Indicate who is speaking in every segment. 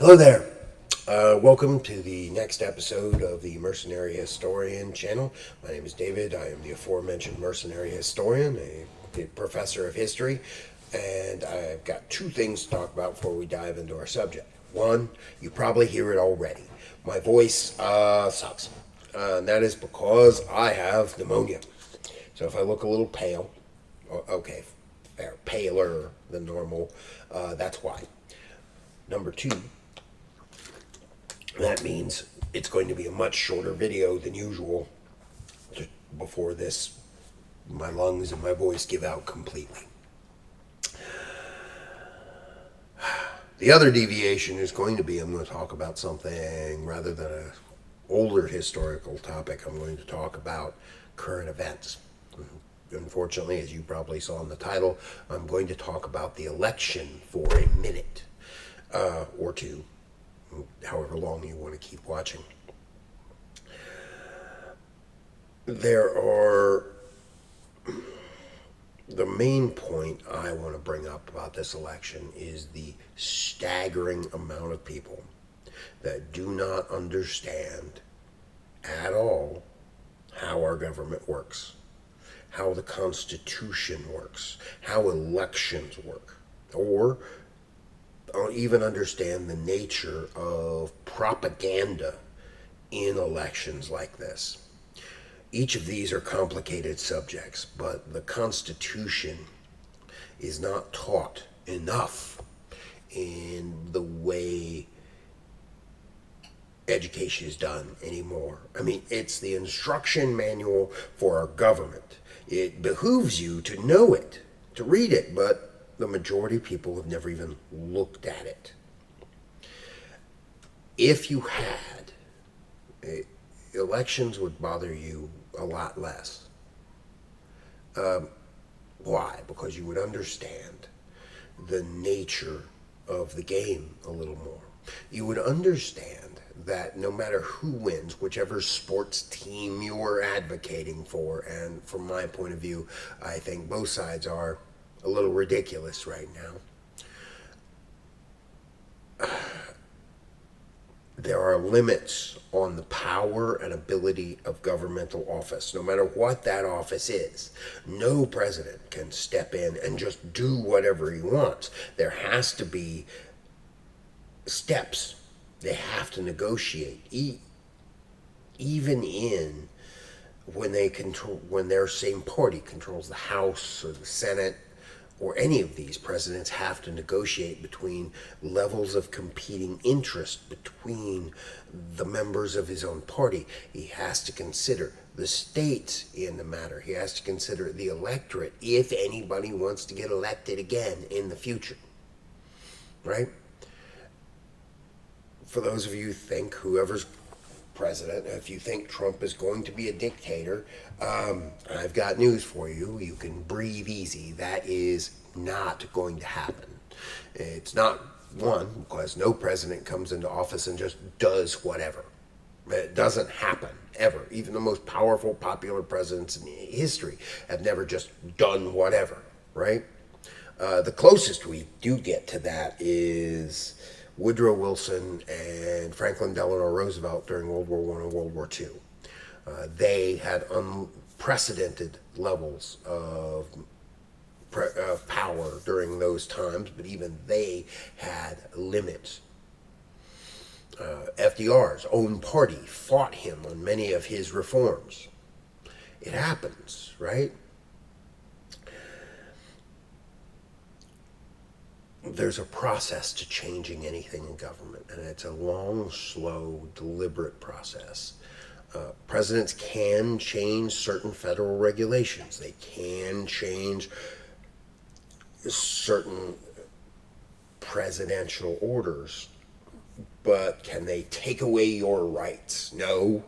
Speaker 1: Hello there. Welcome to the next episode of the Mercenary Historian channel. My name is David. I am the aforementioned Mercenary Historian, a professor of history, and I've got two things to talk about before we dive into our subject. One, you probably hear it already. My voice sucks. And that is because I have pneumonia. So if I look a little pale, okay, fair, paler than normal, that's why. Number two, that means it's going to be a much shorter video than usual just before my lungs and my voice give out completely. The other deviation is going to be I'm going to talk about something rather than an older historical topic. I'm going to talk about current events. Unfortunately, as you probably saw in the title, I'm going to talk about the election for a minute or two, however long you want to keep watching. The main point I want to bring up about this election is the staggering amount of people that do not understand at all how our government works, how the Constitution works, how elections work, or even understand the nature of propaganda in elections like this. Each of these are complicated subjects, but the Constitution is not taught enough in the way education is done anymore. I mean, it's the instruction manual for our government. It behooves you to know it, to read it, but the majority of people have never even looked at it. If you had, elections would bother you a lot less. Why? Because you would understand the nature of the game a little more. You would understand that no matter who wins, whichever sports team you're advocating for, and from my point of view, I think both sides are a little ridiculous right now. There are limits on the power and ability of governmental office, no matter what that office is. No president can step in and just do whatever he wants. There has to be steps. They have to negotiate. Even in when their same party controls the House or the Senate or any of these, presidents have to negotiate between levels of competing interest between the members of his own party. He has to consider the states in the matter. He has to consider the electorate if anybody wants to get elected again in the future. Right? For those of you who think whoever's president, if you think Trump is going to be a dictator, I've got news for you. You can breathe easy. That is not going to happen. It's not, one, because no president comes into office and just does whatever. It doesn't happen, ever. Even the most powerful, popular presidents in history have never just done whatever, right? The closest we do get to that is Woodrow Wilson and Franklin Delano Roosevelt during World War I and World War II. They had unprecedented levels of power during those times, but even they had limits. FDR's own party fought him on many of his reforms. It happens, right? There's a process to changing anything in government, and it's a long, slow, deliberate process. Presidents can change certain federal regulations. They can change certain presidential orders, but can they take away your rights? No.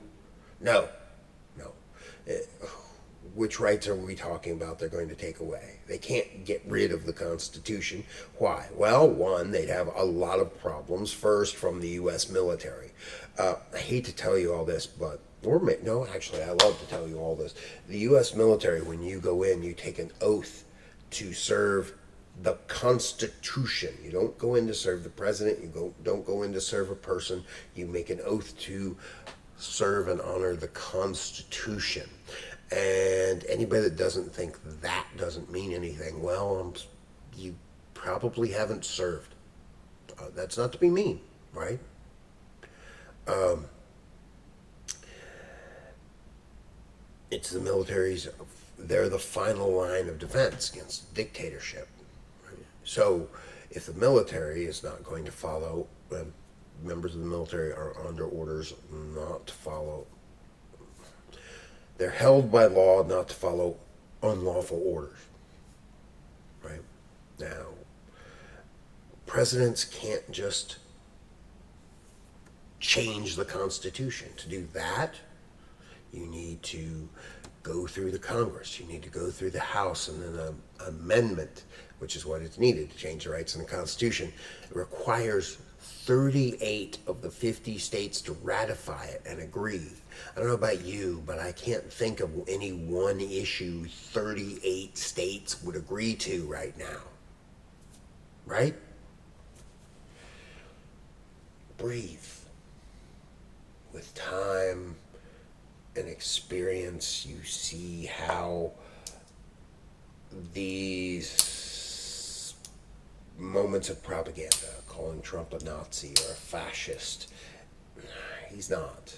Speaker 1: Which rights are we talking about they're going to take away? They can't get rid of the Constitution. Why? Well, one, they'd have a lot of problems. First, from the U.S. military. I hate to tell you all this, but no, actually, I love to tell you all this. The U.S. military, when you go in, you take an oath to serve the Constitution. You don't go in to serve the president. Don't go in to serve a person. You make an oath to serve and honor the Constitution. And anybody that doesn't think that doesn't mean anything, well, you probably haven't served. That's not to be mean, right? It's the military's, they're the final line of defense against dictatorship. So if the military is not going to follow, members of the military are under orders not to follow. They're held by law not to follow unlawful orders. Right? Now, presidents can't just change the Constitution. To do that, you need to go through the Congress. You need to go through the House and then an amendment, which is what is needed to change the rights in the Constitution. It requires 38 of the 50 states to ratify it and agree. I don't know about you, but I can't think of any one issue 38 states would agree to right now. Right? Breathe. With time and experience, you see how these moments of propaganda, calling Trump a Nazi or a fascist, he's not,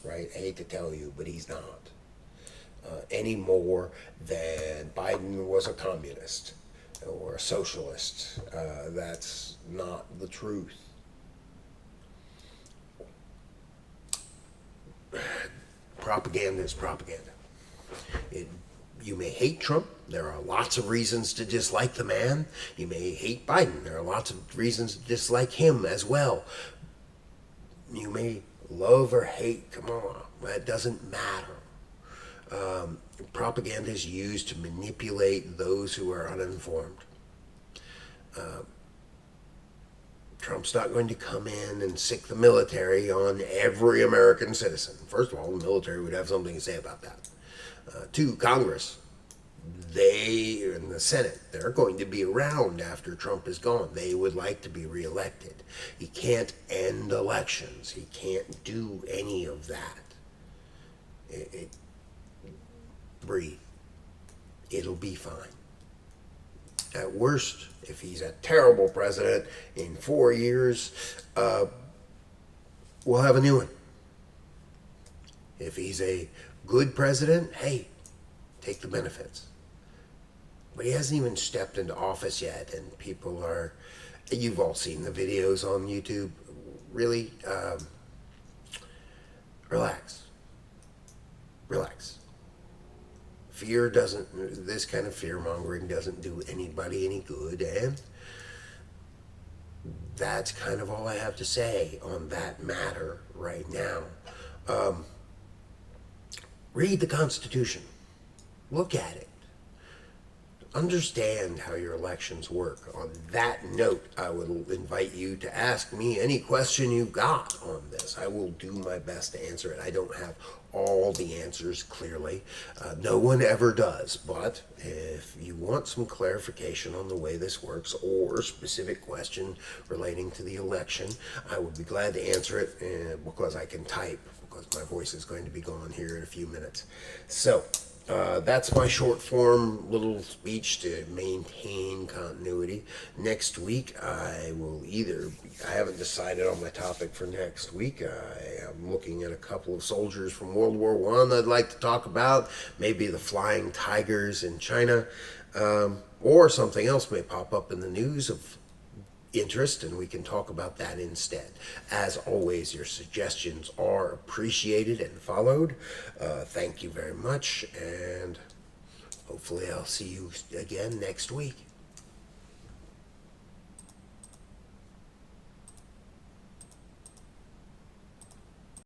Speaker 1: right? I hate to tell you, but he's not. Any more than Biden was a communist or a socialist. That's not the truth. Propaganda is propaganda. You may hate Trump. There are lots of reasons to dislike the man. You may hate Biden. There are lots of reasons to dislike him as well. You may love or hate. Come on, that doesn't matter. Propaganda is used to manipulate those who are uninformed. Trump's not going to come in and sick the military on every American citizen. First of all, the military would have something to say about that. Two, Congress, they and the Senate, they're going to be around after Trump is gone. They would like to be reelected. He can't end elections. He can't do any of that. Breathe. It'll be fine. At worst, if he's a terrible president in 4 years, we'll have a new one. If he's a good president, hey, take the benefits. But he hasn't even stepped into office yet, and people are, you've all seen the videos on YouTube. Really, relax. Relax. Fear doesn't, this kind of fear-mongering doesn't do anybody any good, and that's kind of all I have to say on that matter right now. Read the Constitution. Look at it. Understand how your elections work. On that note, I will invite you to ask me any question you've got on this. I will do my best to answer it. I don't have all the answers clearly. No one ever does. But if you want some clarification on the way this works or a specific question relating to the election, I would be glad to answer it because I can type, because my voice is going to be gone here in a few minutes. So, that's my short form little speech to maintain continuity. Next week, I haven't decided on my topic for next week. I am looking at a couple of soldiers from World War I I'd like to talk about. Maybe the flying tigers in China, or something else may pop up in the news of interest, and we can talk about that instead. As always, your suggestions are appreciated and followed. Thank you very much, and hopefully I'll see you again next week.